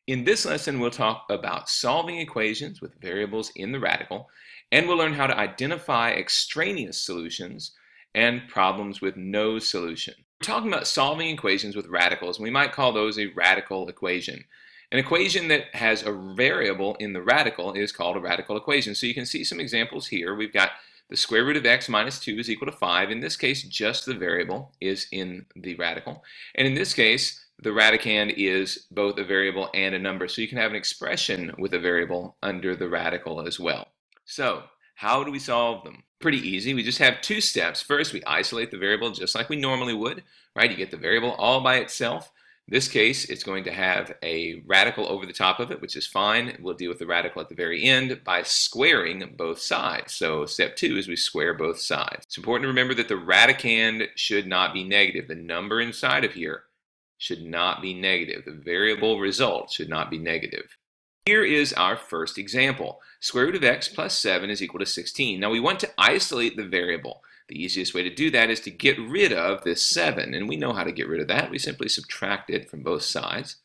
In this lesson, we'll talk about solving equations with variables in the radical, and we'll learn how to identify extraneous solutions and problems with no solution. We're talking about solving equations with radicals, and we might call those a radical equation. An equation that has a variable in the radical is called a radical equation. So you can see some examples here. We've got the square root of x minus 2 is equal to 5. In this case, just the variable is in the radical. And in this case, the radicand is both a variable and a number. So you can have an expression with a variable under the radical as well. So how do we solve them? Pretty easy. We just have two steps. First, we isolate the variable just like we normally would, right? You get the variable all by itself. In this case, it's going to have a radical over the top of it, which is fine. We'll deal with the radical at the very end by squaring both sides. So step 2 is we square both sides. It's important to remember that the radicand should not be negative. The number inside of here should not be negative. The variable result should not be negative. Here is our first example. Square root of x plus 7 is equal to 16. Now we want to isolate the variable. The easiest way to do that is to get rid of this 7, and we know how to get rid of that. We simply subtract it from both sides.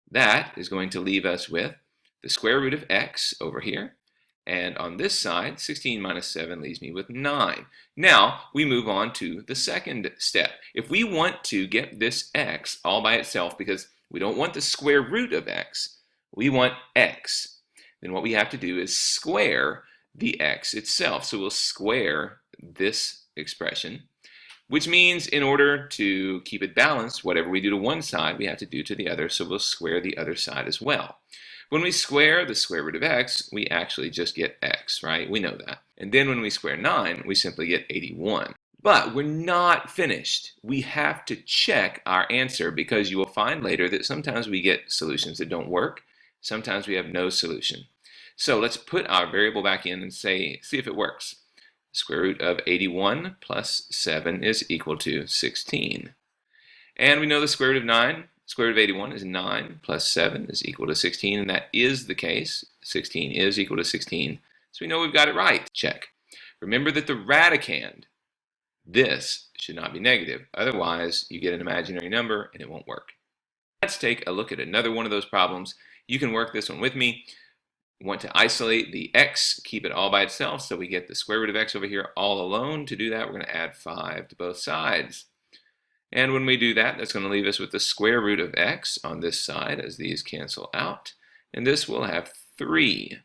That is going to leave us with the square root of x over here, and on this side, 16 minus 7 leaves me with 9. Now, we move on to the second step. If we want to get this x all by itself, because we don't want the square root of x, we want x, then what we have to do is square the x itself. So we'll square this expression, which means in order to keep it balanced, whatever we do to one side, we have to do to the other, so we'll square the other side as well. When we square the square root of x, we actually just get x, right? We know that. And then when we square 9, we simply get 81. But we're not finished. We have to check our answer because you will find later that sometimes we get solutions that don't work. Sometimes we have no solution. So let's put our variable back in and see if it works. Square root of 81 plus 7 is equal to 16. And we know the square root of 9. Square root of 81 is 9 plus 7 is equal to 16, and that is the case. 16 is equal to 16, so we know we've got it right. Check. Remember that the radicand, this should not be negative. Otherwise, you get an imaginary number and it won't work. Let's take a look at another one of those problems. You can work this one with me. We want to isolate the x, keep it all by itself, so we get the square root of x over here all alone. To do that, we're going to add 5 to both sides. And when we do that, that's going to leave us with the square root of x on this side as these cancel out. And this will have 3.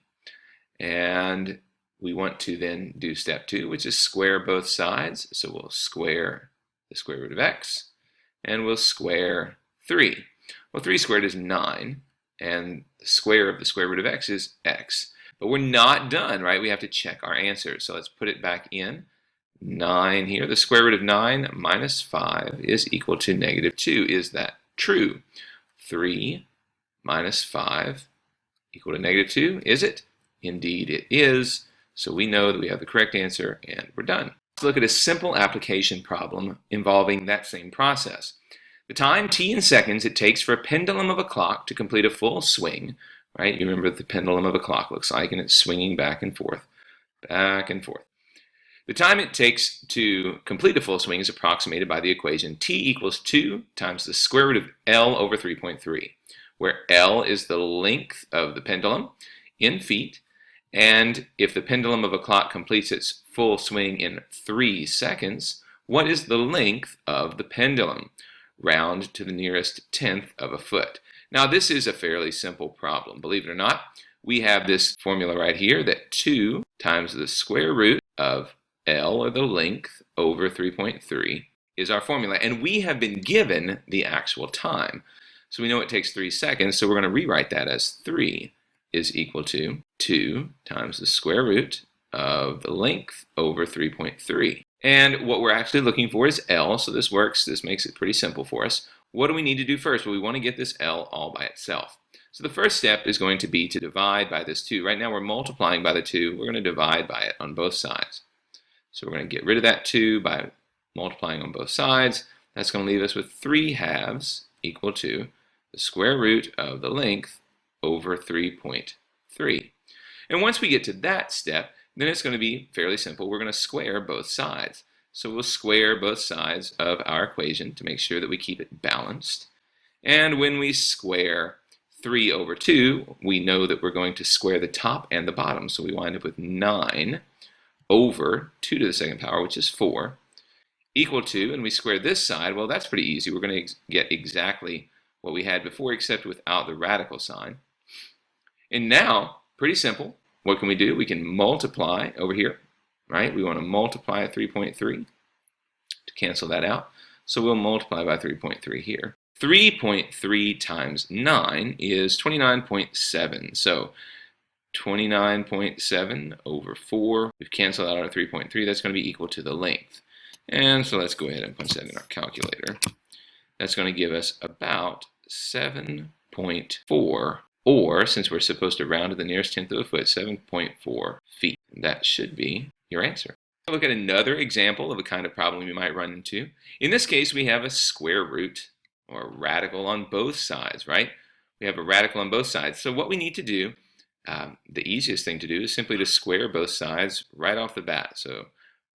And we want to then do step 2, which is square both sides. So we'll square the square root of x, and we'll square 3. Well, 3 squared is 9, and the square of the square root of x is x. But we're not done, right? We have to check our answer. So let's put it back in. 9 here. The square root of 9 minus 5 is equal to negative 2. Is that true? 3 minus 5 equal to negative 2. Is it? Indeed it is. So we know that we have the correct answer and we're done. Let's look at a simple application problem involving that same process. The time t in seconds it takes for a pendulum of a clock to complete a full swing, right? You remember what the pendulum of a clock looks like, and it's swinging back and forth, back and forth. The time it takes to complete a full swing is approximated by the equation t equals 2 times the square root of L over 3.3, where L is the length of the pendulum in feet, and if the pendulum of a clock completes its full swing in 3 seconds, what is the length of the pendulum? Round to the nearest tenth of a foot. Now this is a fairly simple problem. Believe it or not, we have this formula right here that 2 times the square root of L, or the length, over 3.3 is our formula. And we have been given the actual time. So we know it takes 3 seconds, so we're going to rewrite that as 3 is equal to 2 times the square root of the length over 3.3. And what we're actually looking for is L, so this works. This makes it pretty simple for us. What do we need to do first? Well, we want to get this L all by itself. So the first step is going to be to divide by this 2. Right now we're multiplying by the 2. We're going to divide by it on both sides. So we're going to get rid of that 2 by multiplying on both sides. That's going to leave us with 3 halves equal to the square root of the length over 3.3. And once we get to that step, then it's going to be fairly simple. We're going to square both sides. So we'll square both sides of our equation to make sure that we keep it balanced. And when we square 3 over 2, we know that we're going to square the top and the bottom. So we wind up with 9 over 2 to the second power, which is 4, equal to, and we square this side. Well, that's pretty easy. We're going to get exactly what we had before, except without the radical sign. And now, pretty simple. What can we do? We can multiply over here, right? We want to multiply 3.3 to cancel that out. So we'll multiply by 3.3 here. 3.3 times 9 is 29.7. So 29.7 over 4. We've canceled out our 3.3. That's going to be equal to the length. And so let's go ahead and punch that in our calculator. That's going to give us about 7.4, or since we're supposed to round to the nearest tenth of a foot, 7.4 feet. That should be your answer. Look at another example of a kind of problem you might run into. In this case, we have a square root or a radical on both sides, right? We have a radical on both sides. So what we need to do, the easiest thing to do is simply to square both sides right off the bat. So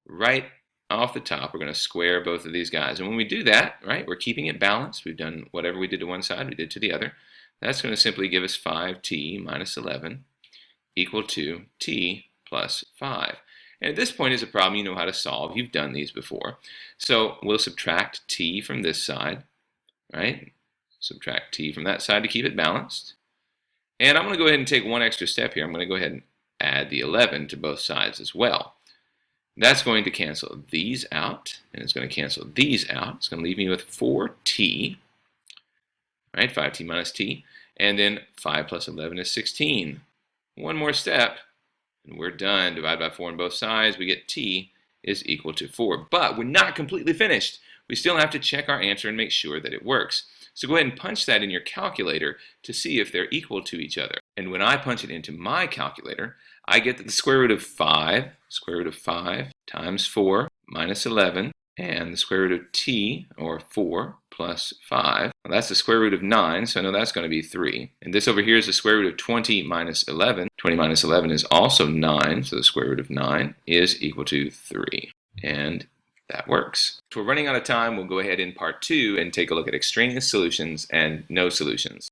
right off the top, we're going to square both of these guys. And when we do that, right, we're keeping it balanced. We've done whatever we did to one side, we did to the other. That's going to simply give us 5t minus 11 equal to t plus 5. And at this point is a problem you know how to solve. You've done these before. So we'll subtract t from this side, right? Subtract t from that side to keep it balanced. And I'm going to go ahead and take one extra step here. I'm going to go ahead and add the 11 to both sides as well. That's going to cancel these out, and it's going to cancel these out. It's going to leave me with 4t, right? 5t minus t, and then 5 plus 11 is 16. One more step, and we're done. Divide by 4 on both sides. We get t is equal to 4. But we're not completely finished. We still have to check our answer and make sure that it works. So go ahead and punch that in your calculator to see if they're equal to each other. And when I punch it into my calculator, I get that the square root of 5 times 4 minus 11, and the square root of t, or 4, plus 5. Well, that's the square root of 9, so I know that's going to be 3. And this over here is the square root of 20 minus 11. 20 minus 11 is also 9, so the square root of 9 is equal to 3. And that works. So we're running out of time. We'll go ahead in part 2 and take a look at extraneous solutions and no solutions.